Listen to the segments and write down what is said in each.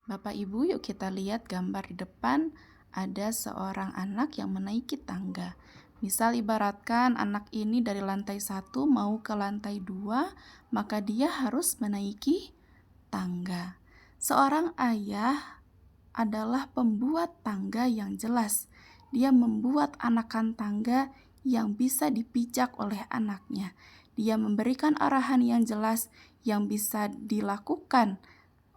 Bapak Ibu, yuk kita lihat gambar di depan. Ada seorang anak yang menaiki tangga. Misal ibaratkan anak ini dari lantai 1 mau ke lantai 2, maka dia harus menaiki tangga. Seorang ayah adalah pembuat tangga yang jelas. Dia membuat anakan tangga yang bisa dipijak oleh anaknya. Dia memberikan arahan yang jelas yang bisa dilakukan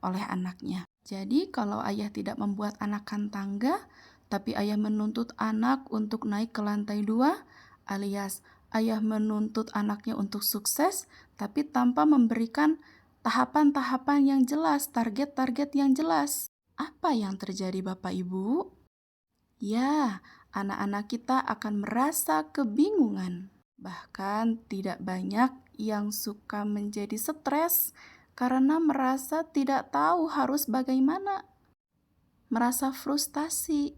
oleh anaknya. Jadi kalau ayah tidak membuat anakan tangga, tapi ayah menuntut anak untuk naik ke lantai 2, alias ayah menuntut anaknya untuk sukses, tapi tanpa memberikan tahapan-tahapan yang jelas, target-target yang jelas. Apa yang terjadi Bapak Ibu? Ya, anak-anak kita akan merasa kebingungan. Bahkan tidak banyak yang suka menjadi stres karena merasa tidak tahu harus bagaimana, merasa frustasi.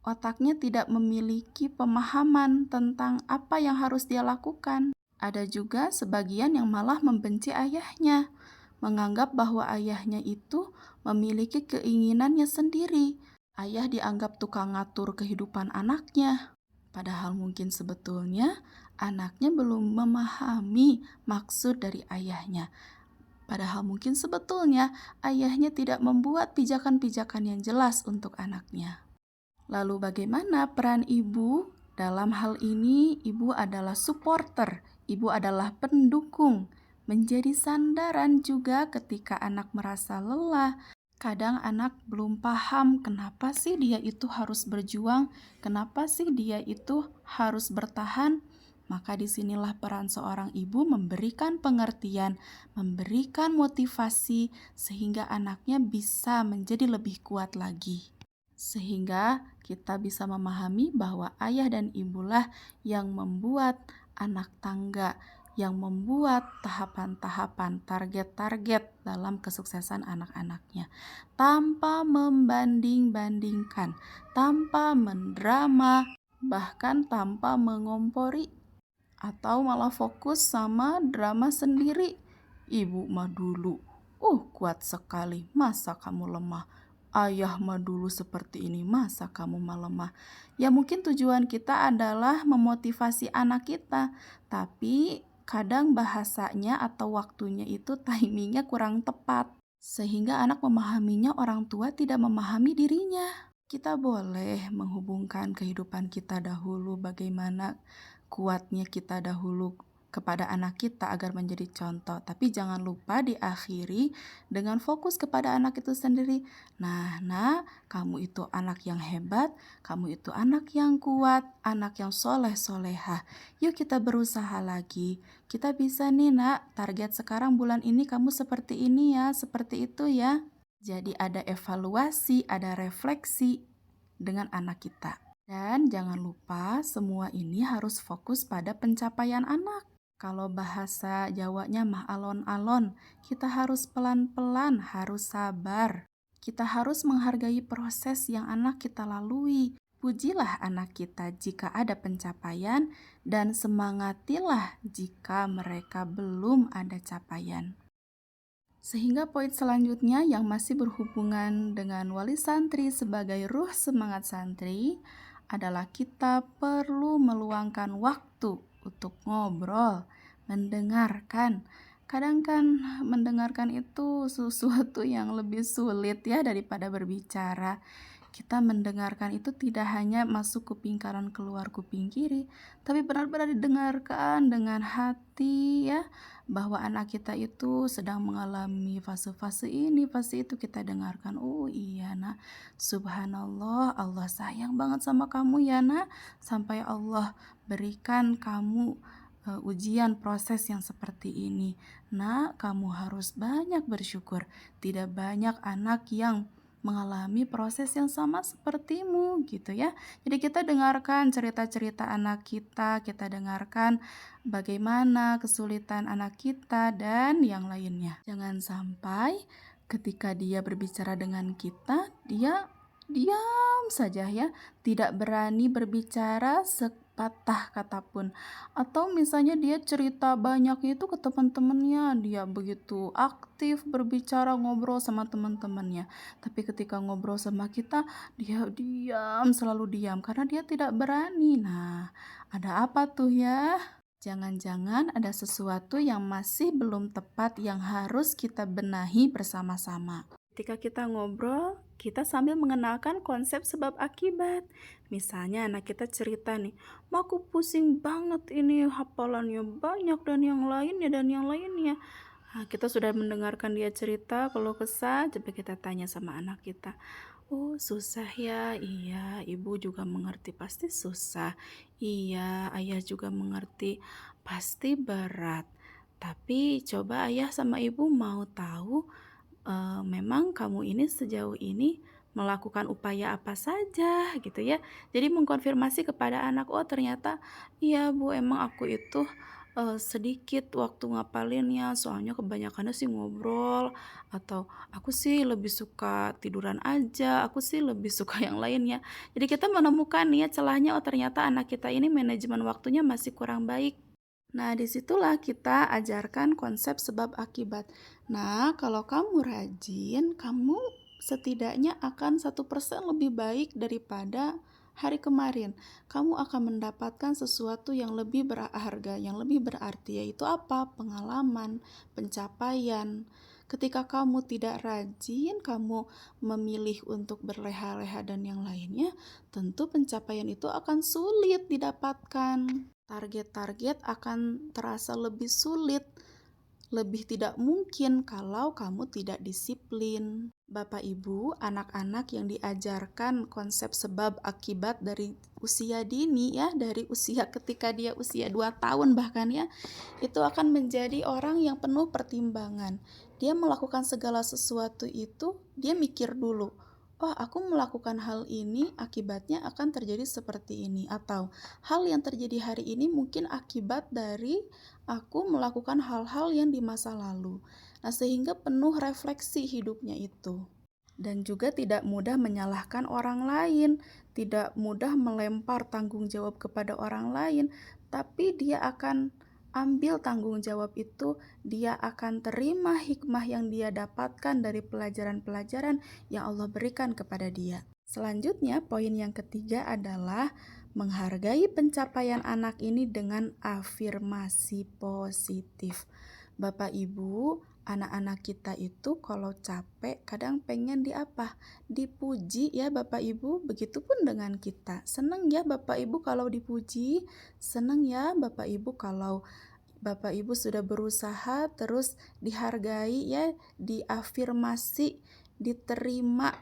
Otaknya tidak memiliki pemahaman tentang apa yang harus dia lakukan. Ada juga sebagian yang malah membenci ayahnya, menganggap bahwa ayahnya itu memiliki keinginannya sendiri. Ayah dianggap tukang ngatur kehidupan anaknya. Padahal mungkin sebetulnya anaknya belum memahami maksud dari ayahnya. Padahal mungkin sebetulnya ayahnya tidak membuat pijakan-pijakan yang jelas untuk anaknya. Lalu bagaimana peran ibu? Dalam hal ini, ibu adalah supporter, ibu adalah pendukung, menjadi sandaran juga ketika anak merasa lelah. Kadang anak belum paham kenapa sih dia itu harus berjuang, kenapa sih dia itu harus bertahan. Maka disinilah peran seorang ibu memberikan pengertian, memberikan motivasi, sehingga anaknya bisa menjadi lebih kuat lagi. Sehingga kita bisa memahami bahwa ayah dan ibulah yang membuat anak tangga, yang membuat tahapan-tahapan, target-target dalam kesuksesan anak-anaknya. Tanpa membanding-bandingkan, tanpa mendrama, bahkan tanpa mengompori, atau malah fokus sama drama sendiri. Ibu mah dulu, kuat sekali, masa kamu lemah? Ayah mah dulu seperti ini, masa kamu mah lemah? Ya mungkin tujuan kita adalah memotivasi anak kita, tapi kadang bahasanya atau waktunya itu timingnya kurang tepat. Sehingga anak memahaminya orang tua tidak memahami dirinya. Kita boleh menghubungkan kehidupan kita dahulu, bagaimana kuatnya kita dahulu kepada anak kita agar menjadi contoh. Tapi jangan lupa diakhiri dengan fokus kepada anak itu sendiri. Nah, kamu itu anak yang hebat, kamu itu anak yang kuat, anak yang soleh-solehah. Yuk kita berusaha lagi. Kita bisa nih nak, target sekarang bulan ini kamu seperti ini ya, seperti itu ya. Jadi ada evaluasi, ada refleksi dengan anak kita. Dan jangan lupa semua ini harus fokus pada pencapaian anak. Kalau bahasa Jawanya mah alon-alon, kita harus pelan-pelan, harus sabar. Kita harus menghargai proses yang anak kita lalui. Pujilah anak kita jika ada pencapaian dan semangatilah jika mereka belum ada capaian. Sehingga poin selanjutnya yang masih berhubungan dengan wali santri sebagai ruh semangat santri adalah kita perlu meluangkan waktu untuk ngobrol, mendengarkan. Kadang kan mendengarkan itu sesuatu yang lebih sulit ya daripada berbicara. Kita mendengarkan itu tidak hanya masuk kuping kanan keluar kuping kiri, tapi benar-benar didengarkan dengan hati ya, bahwa anak kita itu sedang mengalami fase-fase ini, fase itu kita dengarkan. Oh iya nak, subhanallah, Allah sayang banget sama kamu ya nak, sampai Allah berikan kamu ujian proses yang seperti ini. Nak, kamu harus banyak bersyukur. Tidak banyak anak yang mengalami proses yang sama sepertimu gitu ya. Jadi kita dengarkan cerita-cerita anak kita dengarkan bagaimana kesulitan anak kita dan yang lainnya. Jangan sampai ketika dia berbicara dengan kita, dia diam saja ya, tidak berani berbicara sepatah kata pun. Atau misalnya dia cerita banyak itu ke teman-temannya, dia begitu aktif berbicara ngobrol sama teman-temannya. Tapi ketika ngobrol sama kita, dia diam, selalu diam karena dia tidak berani. Nah, ada apa tuh ya? Jangan-jangan ada sesuatu yang masih belum tepat yang harus kita benahi bersama-sama. Ketika kita ngobrol, kita sambil mengenalkan konsep sebab akibat. Misalnya anak kita cerita nih, "Ma, aku pusing banget ini, hafalannya banyak dan yang lainnya." Nah, kita sudah mendengarkan dia cerita, kalau kesah, coba kita tanya sama anak kita, "Oh, susah ya? Iya, ibu juga mengerti, pasti susah. Iya, ayah juga mengerti, pasti berat. Tapi coba ayah sama ibu mau tahu, memang kamu ini sejauh ini melakukan upaya apa saja gitu ya." Jadi mengkonfirmasi kepada anak, "Oh ternyata iya Bu, emang aku itu, sedikit waktu ngapalinnya, soalnya kebanyakannya sih ngobrol, atau aku sih lebih suka tiduran aja, aku sih lebih suka yang lainnya." Jadi kita menemukan nih ya celahnya, oh ternyata anak kita ini manajemen waktunya masih kurang baik. Nah, disitulah kita ajarkan konsep sebab akibat. Nah, kalau kamu rajin, kamu setidaknya akan 1% lebih baik daripada hari kemarin. Kamu akan mendapatkan sesuatu yang lebih berharga, yang lebih berarti, yaitu apa? Pengalaman, pencapaian. Ketika kamu tidak rajin, kamu memilih untuk berleha-leha dan yang lainnya, tentu pencapaian itu akan sulit didapatkan. Target-target akan terasa lebih sulit, lebih tidak mungkin kalau kamu tidak disiplin. Bapak Ibu, anak-anak yang diajarkan konsep sebab akibat dari usia dini ya, dari usia ketika dia usia 2 tahun bahkan ya, itu akan menjadi orang yang penuh pertimbangan. Dia melakukan segala sesuatu itu, dia mikir dulu, "Oh, aku melakukan hal ini akibatnya akan terjadi seperti ini." Atau hal yang terjadi hari ini mungkin akibat dari aku melakukan hal-hal yang di masa lalu. Nah, sehingga penuh refleksi hidupnya itu. Dan juga tidak mudah menyalahkan orang lain, tidak mudah melempar tanggung jawab kepada orang lain, tapi dia akan ambil tanggung jawab itu, dia akan terima hikmah yang dia dapatkan dari pelajaran-pelajaran yang Allah berikan kepada dia. Selanjutnya, poin yang ketiga adalah menghargai pencapaian anak ini dengan afirmasi positif. Bapak Ibu, anak-anak kita itu kalau capek kadang pengen di apa? Dipuji ya Bapak Ibu, begitupun dengan kita. Senang ya Bapak Ibu kalau dipuji, senang ya Bapak Ibu kalau Bapak Ibu sudah berusaha terus dihargai ya, diafirmasi, diterima,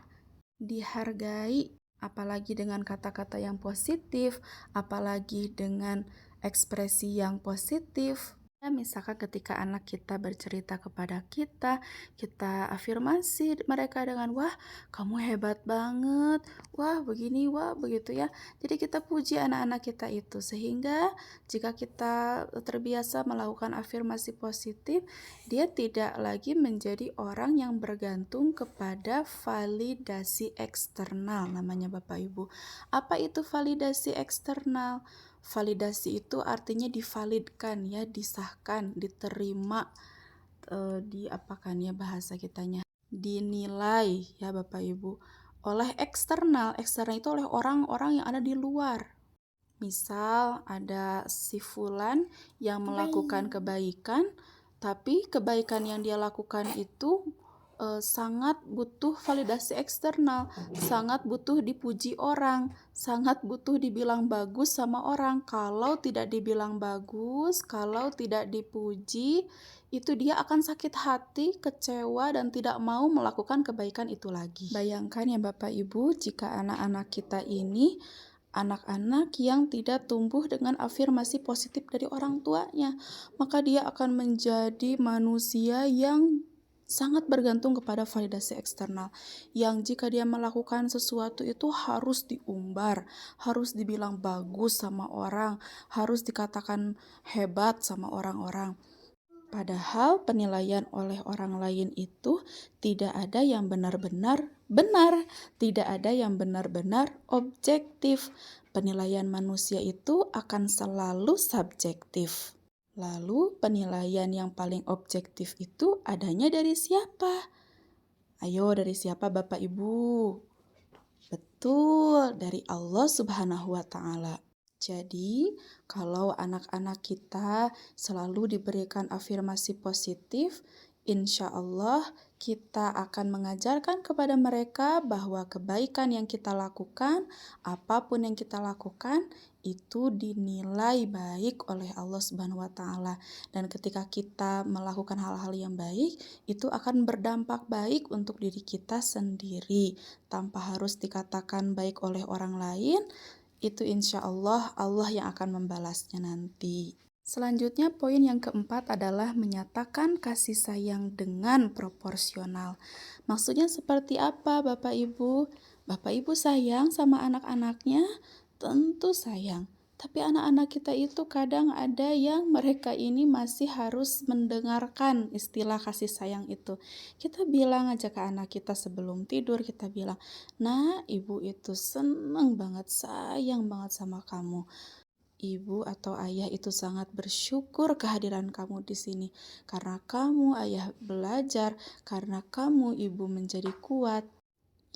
dihargai, apalagi dengan kata-kata yang positif, apalagi dengan ekspresi yang positif. Ya, misalkan ketika anak kita bercerita kepada kita, kita afirmasi mereka dengan, "Wah, kamu hebat banget. Wah, begini, wah, begitu ya." Jadi kita puji anak-anak kita itu sehingga jika kita terbiasa melakukan afirmasi positif, dia tidak lagi menjadi orang yang bergantung kepada validasi eksternal namanya Bapak Ibu. Apa itu validasi eksternal? Validasi itu artinya divalidkan ya, disahkan, diterima, diapakan ya bahasa kitanya, dinilai ya Bapak Ibu oleh eksternal. Eksternal itu oleh orang-orang yang ada di luar. Misal ada si fulan yang melakukan kebaikan, tapi kebaikan yang dia lakukan itu sangat butuh validasi eksternal, sangat butuh dipuji orang, sangat butuh dibilang bagus sama orang. Kalau tidak dibilang bagus, kalau tidak dipuji, itu dia akan sakit hati, kecewa, dan tidak mau melakukan kebaikan itu lagi. Bayangkan ya Bapak Ibu, jika anak-anak kita ini anak-anak yang tidak tumbuh dengan afirmasi positif dari orang tuanya, maka dia akan menjadi manusia yang sangat bergantung kepada validasi eksternal, yang jika dia melakukan sesuatu itu harus diumbar, harus dibilang bagus sama orang, harus dikatakan hebat sama orang-orang. Padahal penilaian oleh orang lain itu tidak ada yang benar-benar benar, tidak ada yang benar-benar objektif. Penilaian manusia itu akan selalu subjektif. Lalu penilaian yang paling objektif itu adanya dari siapa? Ayo, dari siapa Bapak Ibu? Betul, dari Allah Subhanahu wa Ta'ala. Jadi, kalau anak-anak kita selalu diberikan afirmasi positif, insya Allah kita akan mengajarkan kepada mereka bahwa kebaikan yang kita lakukan, apapun yang kita lakukan, itu dinilai baik oleh Allah Subhanahu wa Ta'ala. Dan ketika kita melakukan hal-hal yang baik, itu akan berdampak baik untuk diri kita sendiri, tanpa harus dikatakan baik oleh orang lain. Itu insya Allah yang akan membalasnya nanti. Selanjutnya poin yang keempat adalah menyatakan kasih sayang dengan proporsional. Maksudnya seperti apa Bapak Ibu? Bapak Ibu sayang sama anak-anaknya? Tentu sayang. Tapi anak-anak kita itu kadang ada yang mereka ini masih harus mendengarkan istilah kasih sayang itu. Kita bilang aja ke anak kita sebelum tidur, kita bilang, "Nah, ibu itu seneng banget, sayang banget sama kamu. Ibu atau ayah itu sangat bersyukur kehadiran kamu di sini. Karena kamu, ayah belajar. Karena kamu, ibu menjadi kuat."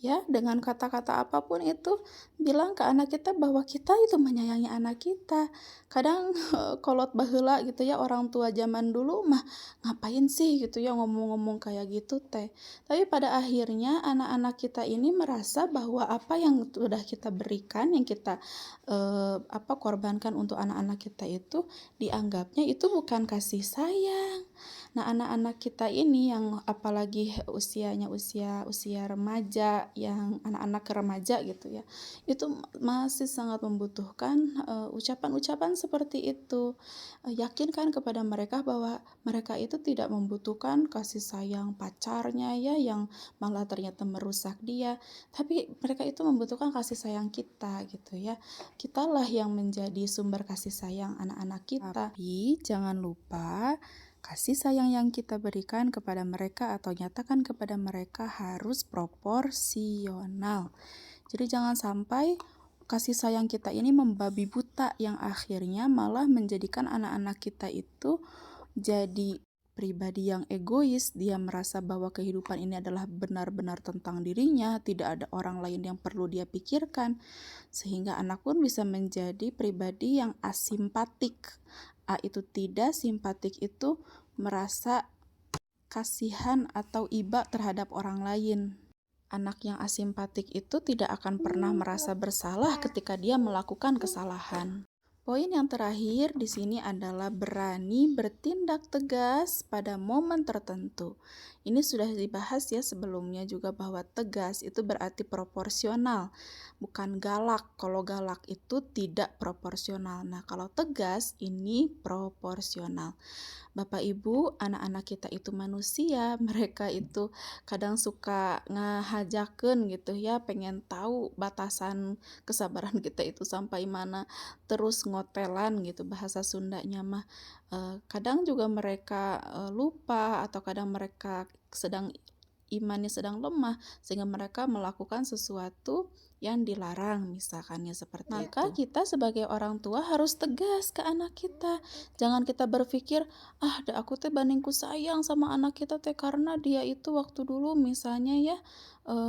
Ya, dengan kata-kata apapun itu, bilang ke anak kita bahwa kita itu menyayangi anak kita. Kadang kolot baheula gitu ya, orang tua zaman dulu mah ngapain sih gitu ya ngomong-ngomong kayak gitu teh. Tapi pada akhirnya anak-anak kita ini merasa bahwa apa yang sudah kita berikan, yang kita korbankan untuk anak-anak kita itu dianggapnya itu bukan kasih sayang. Nah, anak-anak kita ini yang apalagi usianya usia remaja, yang anak-anak remaja gitu ya, itu masih sangat membutuhkan ucapan-ucapan seperti itu. Yakinkan kepada mereka bahwa mereka itu tidak membutuhkan kasih sayang pacarnya ya, yang malah ternyata merusak dia, tapi mereka itu membutuhkan kasih sayang kita gitu ya. Kitalah yang menjadi sumber kasih sayang anak-anak kita. Tapi jangan lupa kasih sayang yang kita berikan kepada mereka atau nyatakan kepada mereka harus proporsional. Jadi jangan sampai kasih sayang kita ini membabi buta yang akhirnya malah menjadikan anak-anak kita itu jadi pribadi yang egois. Dia merasa bahwa kehidupan ini adalah benar-benar tentang dirinya, tidak ada orang lain yang perlu dia pikirkan. Sehingga anak pun bisa menjadi pribadi yang asimpatik. A itu tidak, simpatik itu merasa kasihan atau iba terhadap orang lain. Anak yang asimpatik itu tidak akan pernah merasa bersalah ketika dia melakukan kesalahan. Poin yang terakhir di sini adalah berani bertindak tegas pada momen tertentu. Ini sudah dibahas ya sebelumnya juga bahwa tegas itu berarti proporsional, bukan galak. Kalau galak itu tidak proporsional. Nah, kalau tegas ini proporsional. Bapak Ibu, anak-anak kita itu manusia, mereka itu kadang suka ngahajakeun gitu ya, pengen tahu batasan kesabaran kita itu sampai mana, terus ngotelan gitu bahasa Sundanya mah. Kadang juga mereka lupa atau kadang mereka imannya sedang lemah sehingga mereka melakukan sesuatu yang dilarang misalkannya seperti itu. Maka kita sebagai orang tua harus tegas ke anak kita. Jangan kita berpikir, aku teh bandingku sayang sama anak kita teh karena dia itu waktu dulu misalnya ya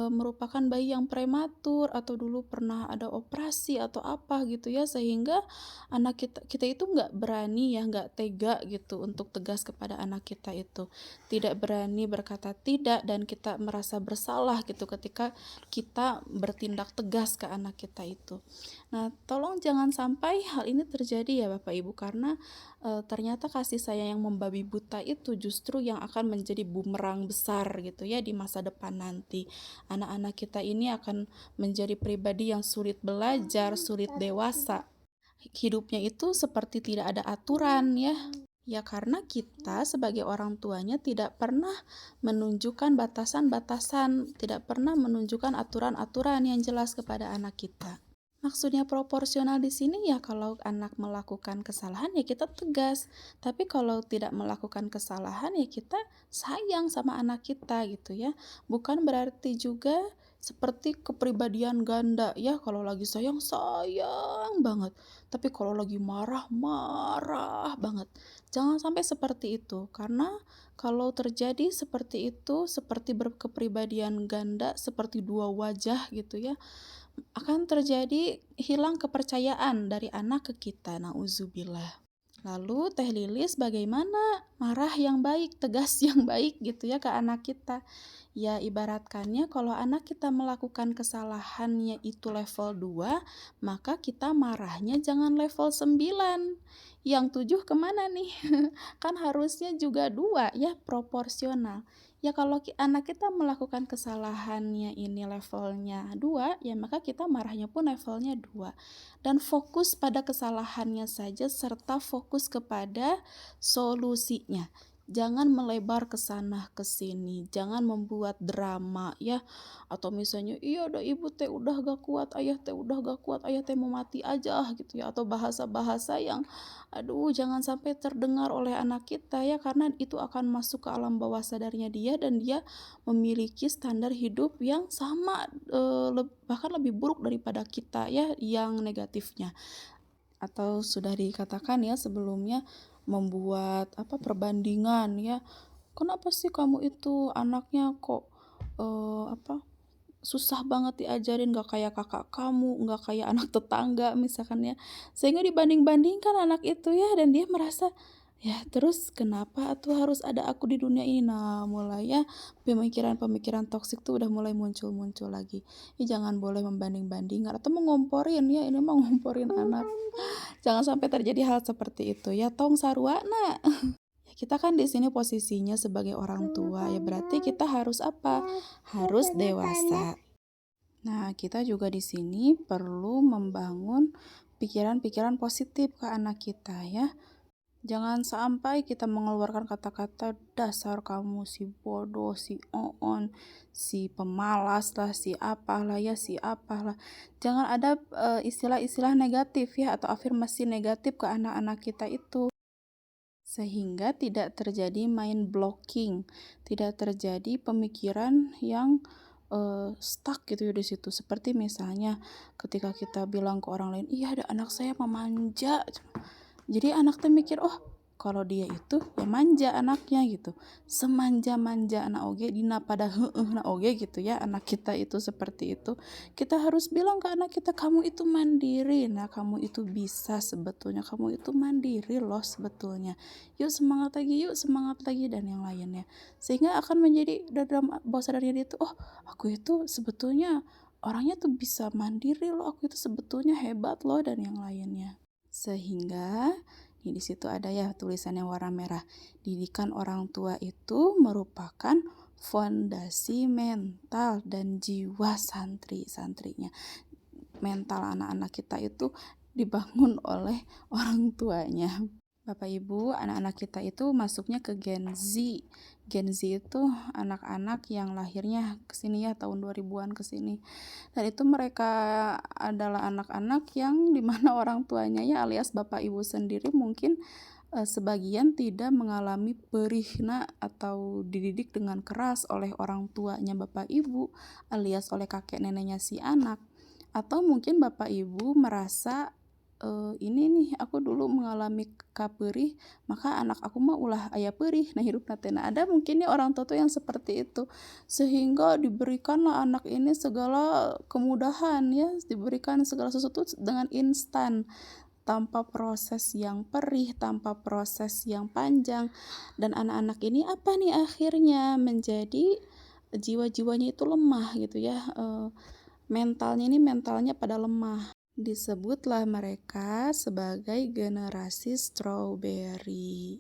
merupakan bayi yang prematur atau dulu pernah ada operasi atau apa gitu ya, sehingga anak kita itu nggak berani ya, nggak tega gitu untuk tegas kepada anak kita itu, tidak berani berkata tidak, dan kita merasa bersalah gitu ketika kita bertindak tegas ke anak kita itu. Nah, tolong jangan sampai hal ini terjadi ya Bapak Ibu, karena ternyata kasih sayang yang membabi buta itu justru yang akan menjadi bumerang besar gitu ya di masa depan nanti. Anak-anak kita ini akan menjadi pribadi yang sulit belajar, sulit dewasa. Hidupnya itu seperti tidak ada aturan ya. Ya, karena kita sebagai orang tuanya tidak pernah menunjukkan batasan-batasan, tidak pernah menunjukkan aturan-aturan yang jelas kepada anak kita. Maksudnya proporsional di sini ya kalau anak melakukan kesalahan ya kita tegas, tapi kalau tidak melakukan kesalahan ya kita sayang sama anak kita gitu ya. Bukan berarti juga seperti kepribadian ganda ya, kalau lagi sayang sayang banget, tapi kalau lagi marah marah banget. Jangan sampai seperti itu karena kalau terjadi seperti itu, seperti berkepribadian ganda, seperti dua wajah gitu ya, akan terjadi hilang kepercayaan dari anak ke kita, nauzubillah. Lalu Teh Lilis bagaimana marah yang baik, tegas yang baik gitu ya ke anak kita? Ya ibaratkannya kalau anak kita melakukan kesalahannya itu level 2, maka kita marahnya jangan level 9. Yang 7 kemana nih? Kan harusnya juga 2 ya, proporsional. Ya kalau anak kita melakukan kesalahannya ini levelnya 2, ya maka kita marahnya pun levelnya 2. Dan fokus pada kesalahannya saja serta fokus kepada solusinya. Jangan melebar ke sana ke sini, jangan membuat drama ya. Atau misalnya, iya udah ibu teh udah gak kuat, ayah teh udah gak kuat, ayah teh mau mati aja gitu ya. Atau bahasa-bahasa yang aduh jangan sampai terdengar oleh anak kita ya, karena itu akan masuk ke alam bawah sadarnya dia dan dia memiliki standar hidup yang sama, bahkan lebih buruk daripada kita ya yang negatifnya. Atau sudah dikatakan ya sebelumnya, membuat apa perbandingan ya, kenapa sih kamu itu anaknya kok apa susah banget diajarin, gak kayak kakak kamu, gak kayak anak tetangga misalkan ya, sehingga dibanding-bandingkan anak itu ya dan dia merasa ya terus kenapa tuh harus ada aku di dunia ini. Nah mulai ya pemikiran-pemikiran toksik tuh udah mulai muncul-muncul lagi. Ya jangan boleh membanding-bandingkan atau mengomporin ya, ini mah ngomporin anak. Jangan sampai terjadi hal seperti itu ya, tong sarwana. Ya, kita kan di sini posisinya sebagai orang tua, ya berarti kita harus apa? Harus dewasa. Nah, kita juga di sini perlu membangun pikiran-pikiran positif ke anak kita ya. Jangan sampai kita mengeluarkan kata-kata dasar kamu si bodoh, si oon, si pemalas lah, si apalah ya, si apalah. Jangan ada istilah-istilah negatif ya atau afirmasi negatif ke anak-anak kita itu. Sehingga tidak terjadi mind blocking, tidak terjadi pemikiran yang stuck gitu ya di situ. Seperti misalnya ketika kita bilang ke orang lain, iya ada anak saya memanja. Jadi anak tuh mikir, oh kalau dia itu ya manja anaknya gitu. Semanja-manja anak oge dina pada na oge gitu ya. Anak kita itu seperti itu. Kita harus bilang ke anak kita, kamu itu mandiri. Nah, kamu itu bisa sebetulnya. Kamu itu mandiri loh sebetulnya. Yuk semangat lagi dan yang lainnya. Sehingga akan menjadi dalam bawah sadarnya dia tuh, oh aku itu sebetulnya orangnya tuh bisa mandiri loh. Aku itu sebetulnya hebat loh dan yang lainnya. Sehingga di situ ada ya tulisan yang warna merah. Didikan orang tua itu merupakan fondasi mental dan jiwa santri-santrinya. Mental anak-anak kita itu dibangun oleh orang tuanya. Bapak Ibu, anak-anak kita itu masuknya ke Gen Z. Gen Z itu anak-anak yang lahirnya kesini ya tahun 2000-an kesini. Dan itu mereka adalah anak-anak yang dimana orang tuanya ya alias Bapak Ibu sendiri mungkin sebagian tidak mengalami perihna atau dididik dengan keras oleh orang tuanya Bapak Ibu alias oleh kakek neneknya si anak. Atau mungkin Bapak Ibu merasa ini nih aku dulu mengalami kaperih, maka anak aku mah ulah aya perih nah hirupna teh. Nah, ada mungkin nih orang tua tuh yang seperti itu. Sehingga diberikanlah anak ini segala kemudahan ya, diberikan segala sesuatu dengan instan tanpa proses yang perih, tanpa proses yang panjang. Dan anak-anak ini apa nih akhirnya menjadi jiwa-jiwanya itu lemah gitu ya. Mentalnya pada lemah. Disebutlah mereka sebagai generasi strawberry.